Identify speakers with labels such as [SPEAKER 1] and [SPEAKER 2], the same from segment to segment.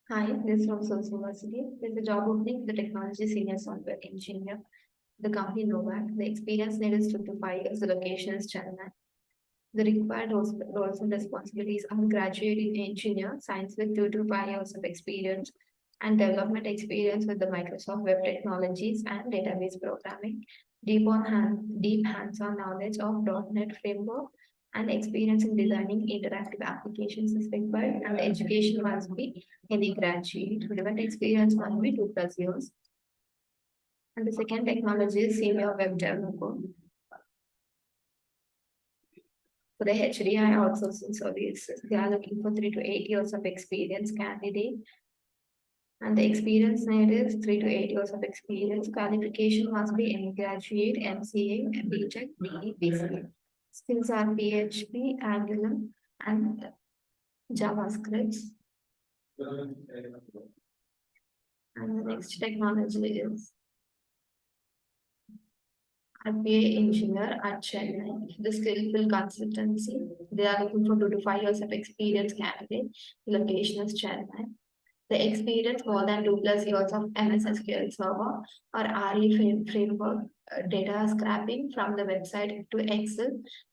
[SPEAKER 1] Hi, this is from Sose University. There's a job opening for the technology senior software engineer. The company NOVAC. The experience needed is 2 to 5 years. The location is Chennai. The required roles and responsibilities are graduate in engineer science with 2 to 5 years of experience and development experience with the Microsoft Web Technologies and database programming, deep hands-on knowledge of .NET framework and experience in designing interactive applications is required, and the education must be any graduate. Relevant experience must be 2 plus years. And the second technology is senior web developer. For the HDI outsourcing services, they are looking for 3 to 8 years of experience candidate. And the experience needed is 3 to 8 years of experience. Qualification must be any graduate, MCA, B.Tech, BE, BCA. Skills are PHP, Angular, and JavaScript. And the next technology is RPA engineer at Chennai. The Skilfil consultancy. They are looking for 2 to 5 years of experience candidate. The location is Chennai. The experience more than 2 plus years of MS SQL Server or RE framework data scrapping from the website to Excel,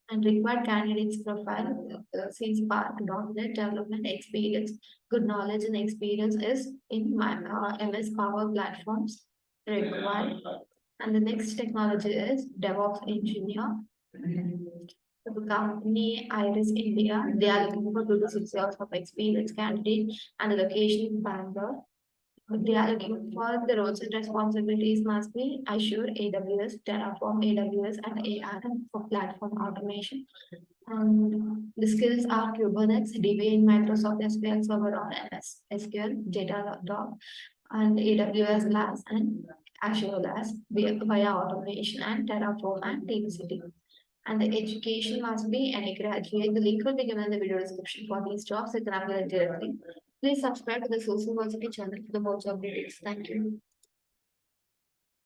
[SPEAKER 1] and required candidates profile C Spark .NET development experience. Good knowledge and experience is in my MS Power platforms required. And the next technology is Devops engineer. The company Iris India, they are looking for 2 to 6 years of experience candidate, and the location is Bangalore. They are looking for the roles and responsibilities must be Azure, AWS, Terraform, AWS, and ARM for platform automation. And the skills are Kubernetes, DBA in Microsoft SQL Server or MS SQL, Datadog, and AWS Labs and Azure Labs via automation and Terraform and TeamCity. And the education must be any graduate. The link will be given in the video description for these jobs. You can apply directly. Please subscribe to the Social University channel for the more job details. Thank you.